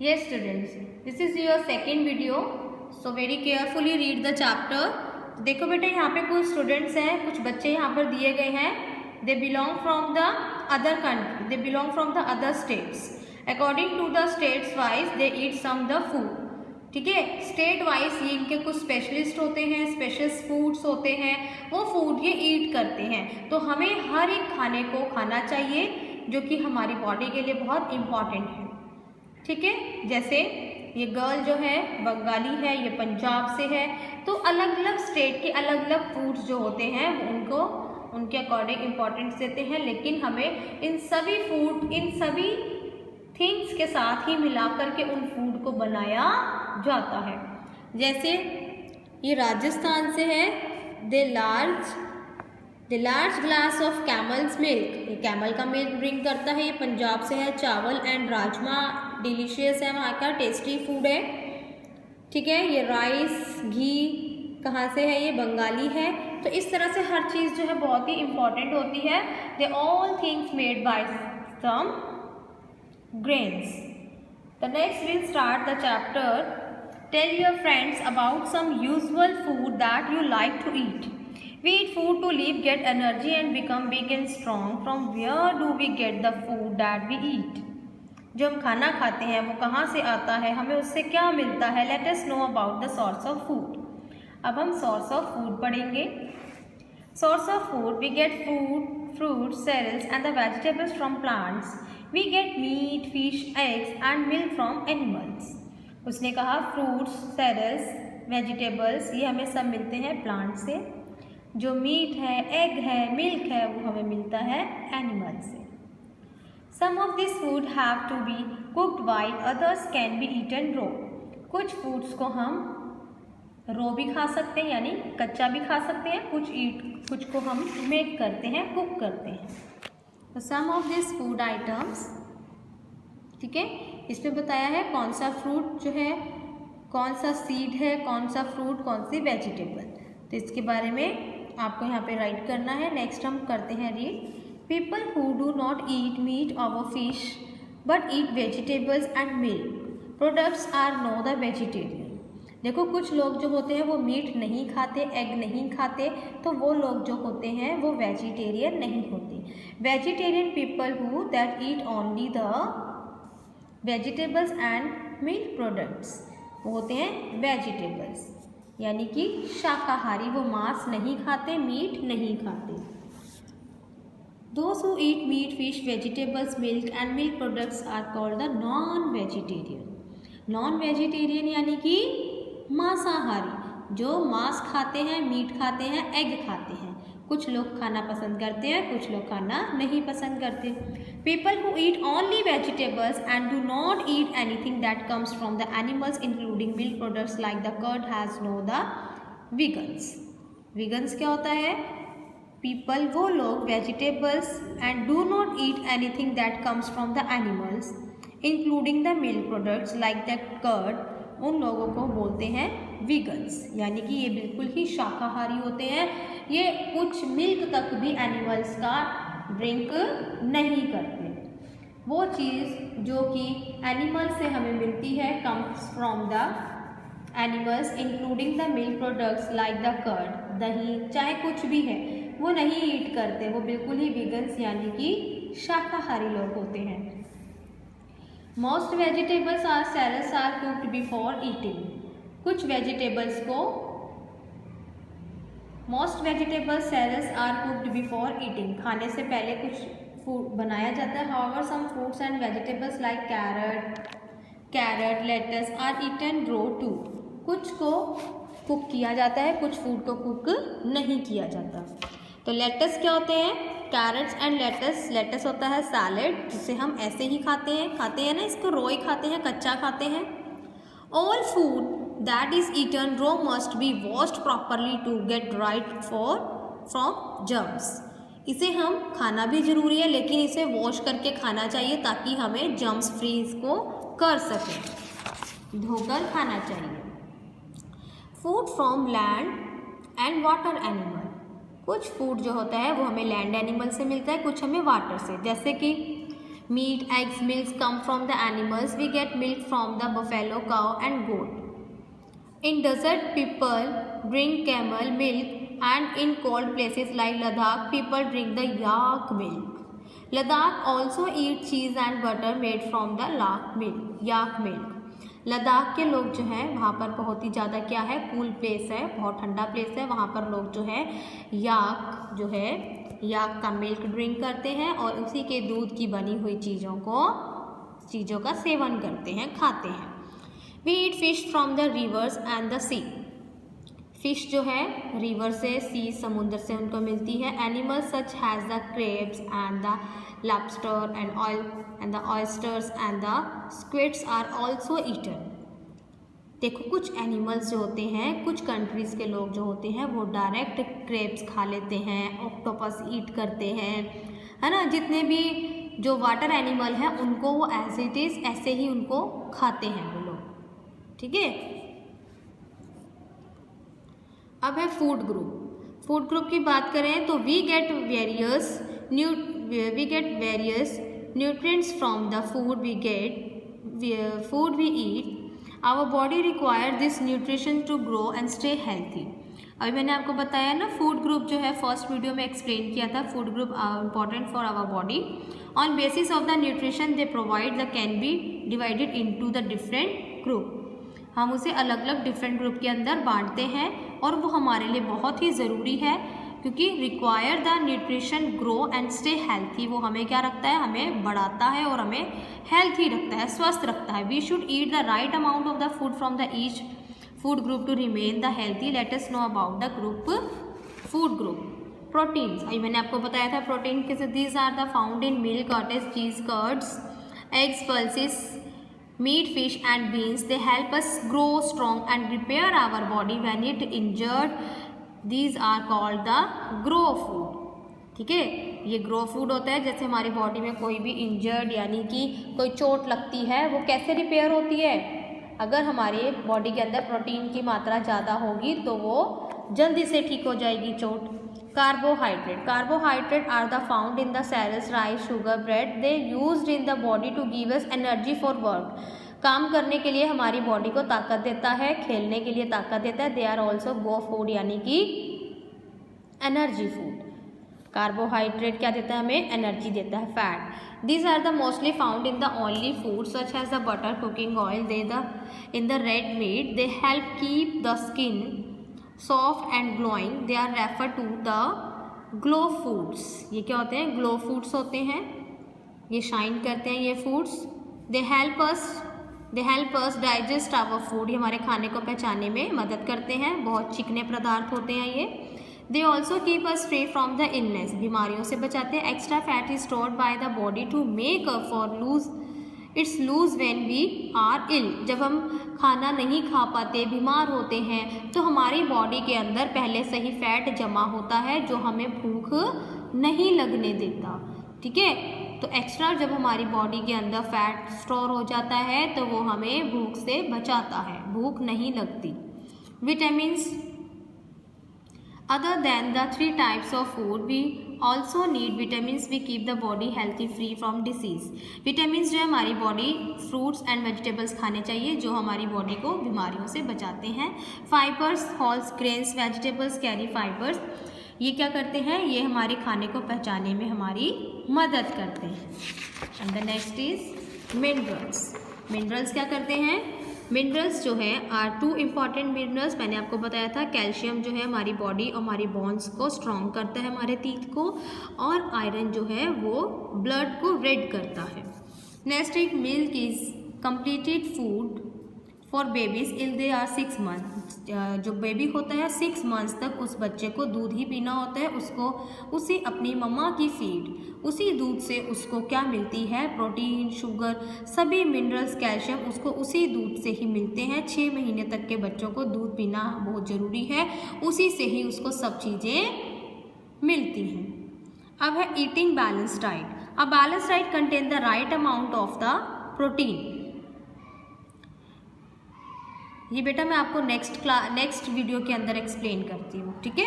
Yes students, this is your second video. So very carefully read the chapter. देखो बेटे यहाँ पे कुछ स्टूडेंट्स हैं, कुछ बच्चे यहाँ पर दिए गए हैं. They belong from the other country. They belong from the other states. According to the states wise, they eat some the food. ठीक है, स्टेट वाइज ये इनके कुछ स्पेशलिस्ट होते हैं, स्पेशल फूड्स होते हैं, वो फूड ये ईट करते हैं. तो हमें हर एक खाने को खाना चाहिए जो कि हमारी बॉडी के लिए बहुत इम्पॉर्टेंट है. ठीक है, जैसे ये गर्ल जो है बंगाली है, ये पंजाब से है, तो अलग अलग स्टेट के अलग अलग फूड्स जो होते हैं उनको उनके अकॉर्डिंग इम्पोर्टेंस देते हैं. लेकिन हमें इन सभी फूड, इन सभी थिंग्स के साथ ही मिला करके उन फूड को बनाया जाता है. जैसे ये राजस्थान से है, they large glass of camels milk, ये कैमल का मिल्क ड्रिंक करता है. ये पंजाब से है, चावल एंड राजमा डिलीशियस है, वहाँ का टेस्टी फूड है. ठीक है, ये राइस घी कहाँ से है, ये बंगाली है. तो इस तरह से हर चीज़ जो है बहुत ही इम्पॉर्टेंट होती है. They all things made by some grains. The next we'll start the chapter. Tell your friends about some usual food that you like to eat. We eat food to live, get energy and become big and strong. From where do we get the food that we eat? जो हम खाना खाते हैं वो कहाँ से आता है, हमें उससे क्या मिलता है. Let us know about the source of food. अब हम source of food पढ़ेंगे. Source of food, we get food, fruits, cereals and the vegetables from plants. We get meat, fish, eggs and milk from animals. उसने कहा fruits, सेरेल्स, vegetables ये हमें सब मिलते हैं प्लांट से. जो मीट है, एग है, मिल्क है वो हमें मिलता है एनिमल से. Some of these food have to be cooked while others can be eaten raw. कुछ फूड्स को हम रो भी खा सकते हैं यानी कच्चा भी खा सकते हैं, कुछ को हम मेक करते हैं, कुक करते हैं. तो सम ऑफ दिस फूड आइटम्स, ठीक है, इसमें बताया है कौन सा फ्रूट जो है, कौन सा सीड है, कौन सा फ्रूट, कौन सी वेजिटेबल. तो इसके बारे में आपको यहाँ पे राइट करना है. नेक्स्ट हम करते हैं read. People who do not eat meat और fish but eat vegetables and milk products are known the vegetarian. देखो कुछ लोग जो होते हैं वो मीट नहीं खाते, एग नहीं खाते, तो वो लोग जो होते हैं वो वेजिटेरियन नहीं होते. Vegetarian people who that eat only the vegetables and milk products, वो होते हैं वेजिटेबल्स यानी कि शाकाहारी, वो मांस नहीं खाते, मीट नहीं खाते. Those who eat meat, fish, vegetables, milk and milk products are called the non-vegetarian. Non-vegetarian यानी कि मांसाहारी, जो मांस खाते हैं, मीट खाते हैं, एग खाते हैं. कुछ लोग खाना पसंद करते हैं, कुछ लोग खाना नहीं पसंद करते. People who eat only vegetables and do not eat anything that comes from the animals including milk products like the curd has no the vegans. Vegans क्या होता है? People वो लोग vegetables and do not eat anything that comes from the animals including the milk products like the curd, उन लोगों को बोलते हैं वीगन्स यानी कि ये बिल्कुल ही शाकाहारी होते हैं. ये कुछ मिल्क तक भी एनिमल्स का ड्रिंक नहीं करते. वो चीज़ जो कि एनिमल से हमें मिलती है comes from the animals including the milk products like the curd, दही चाहे कुछ भी है वो नहीं ईट करते, वो बिल्कुल ही वीगन्स यानी कि शाकाहारी लोग होते हैं. Most vegetables are cereals are cooked before eating. कुछ वेजिटेबल्स को most vegetables cereals are cooked before eating, खाने से पहले कुछ फूड बनाया जाता है. However some fruits and vegetables like carrot, lettuce are eaten raw too. कुछ को कुक किया जाता है, कुछ फूड को कुक नहीं किया जाता. तो लेटस क्या होते हैं? Carrots and latus. लेटस होता है सैलेड जिसे हम ऐसे ही खाते हैं ना, इसको रो ही खाते हैं, कच्चा खाते हैं. All food that is eaten raw must be washed properly to get right from germs. इसे हम खाना भी ज़रूरी है लेकिन इसे वॉश करके खाना चाहिए ताकि हमें जर्म्स फ्री इसको कर सकें, धोकर खाना चाहिए. Food from land and water animal. कुछ फूड जो होता है वो हमें लैंड एनिमल से मिलता है, कुछ हमें वाटर से. जैसे कि Meat, eggs, milk come from the animals. We get milk from the buffalo, cow and goat. In desert, people drink camel milk, and in cold places like Ladakh, people drink the yak milk. Ladakh also eat cheese and butter made from the yak milk. Ladakh के लोग जो हैं वहाँ पर बहुत ही ज़्यादा क्या है, कूल प्लेस है, बहुत ठंडा प्लेस है, वहाँ पर लोग जो है याक का मिल्क ड्रिंक करते हैं और उसी के दूध की बनी हुई चीज़ों का सेवन करते हैं, खाते हैं। We eat fish from the rivers and the sea. Fish जो है रिवर से, सी समुद्र से उनको मिलती है। Animals such has the crabs and the lobster and the oysters and the squids are also eaten. देखो कुछ एनिमल्स जो होते हैं, कुछ कंट्रीज़ के लोग जो होते हैं वो डायरेक्ट क्रेब्स खा लेते हैं, ऑक्टोपस ईट करते हैं, है ना। जितने भी जो वाटर एनिमल हैं उनको वो एज इट इज़ ऐसे ही उनको खाते हैं वो लोग, ठीक है। अब है फूड ग्रुप। फूड ग्रुप की बात करें तो we get various nutrients from the food we eat. Our body require this nutrition to grow and stay healthy. अभी मैंने आपको बताया ना, फूड ग्रुप जो है फर्स्ट वीडियो में एक्सप्लेन किया था, food group are important for our body. On basis of the nutrition they provide the can be divided into the different group. हम उसे अलग अलग डिफरेंट ग्रुप के अंदर बांटते हैं और वो हमारे लिए बहुत ही ज़रूरी है, क्योंकि require the nutrition grow and stay healthy. वो हमें क्या रखता है, हमें बढ़ाता है और हमें हेल्थी रखता है, स्वस्थ रखता है। We should eat the right amount of the food from the each food group to remain the healthy. Let us know about the food group. Proteins, अभी मैंने आपको बताया था प्रोटीन किसे, these are the found in milk, cottage, cheese, curds, eggs, pulses, meat, fish and beans. They help us grow strong and repair our body when it injured. These are called the grow food. ठीक है, ये grow food होता है। जैसे हमारी body में कोई भी इंजर्ड यानी कि कोई चोट लगती है, वो कैसे रिपेयर होती है, अगर हमारे बॉडी के अंदर प्रोटीन की मात्रा ज़्यादा होगी तो वो जल्दी से ठीक हो जाएगी चोट। Carbohydrate are the found in the cells, rice, sugar, bread. They used in the body to give us energy for work. काम करने के लिए हमारी बॉडी को ताकत देता है, खेलने के लिए ताकत देता है। They are also go food यानी कि एनर्जी फूड। कार्बोहाइड्रेट क्या देता है, हमें एनर्जी देता है। Fat, these are the mostly found in the oily food such as the butter, cooking oil. In the red meat they help keep the skin soft and glowing. They are refer to the glow foods. ये क्या होते हैं, glow foods होते हैं, ये shine करते हैं ये foods. They help us digest our food. ये हमारे खाने को पचाने में मदद करते हैं, बहुत चिकने पदार्थ होते हैं ये। They also keep us free from the illness, बीमारियों से बचाते हैं। Extra fat is stored by the body to make up for lose when we are ill. जब हम खाना नहीं खा पाते, बीमार होते हैं, तो हमारी बॉडी के अंदर पहले से ही फैट जमा होता है जो हमें भूख नहीं लगने देता, ठीक है। तो एक्स्ट्रा जब हमारी बॉडी के अंदर फैट स्टोर हो जाता है तो वो हमें भूख से बचाता है, भूख नहीं लगती। Vitamins, other than the 3 types of food we also need vitamins. We keep the body healthy, free from disease. vitamins जो है हमारी बॉडी फ्रूट्स एंड वेजिटेबल्स खाने चाहिए जो हमारी बॉडी को बीमारियों से बचाते हैं। Fibres, holes grains, vegetables carry fibres. ये क्या करते हैं, ये हमारे खाने को पचाने में हमारी मदद करते हैं। And the next is minerals. Minerals क्या करते हैं, मिनरल्स जो है आर 2 इम्पॉर्टेंट मिनरल्स। मैंने आपको बताया था कैल्शियम जो है हमारी बॉडी और हमारी बोन्स को स्ट्रॉन्ग करता है, हमारे टीथ को, और आयरन जो है वो ब्लड को रेड करता है। नेक्स्ट एक milk is completed food for babies ill they are 6 month. जो बेबी होता है 6 मंथ्स तक उस बच्चे को दूध ही पीना होता है, उसको उसे अपनी मम्मा की फीड, उसी दूध से उसको क्या मिलती है, प्रोटीन, शुगर, सभी मिनरल्स, कैल्शियम उसको उसी दूध से ही मिलते हैं। 6 महीने तक के बच्चों को दूध पीना बहुत ज़रूरी है, उसी से ही उसको सब चीज़ें मिलती हैं। अब है eating balance diet. A balance diet contain the right amount of the protein. ये बेटा मैं आपको नेक्स्ट वीडियो के अंदर एक्सप्लेन करती हूँ, ठीक है।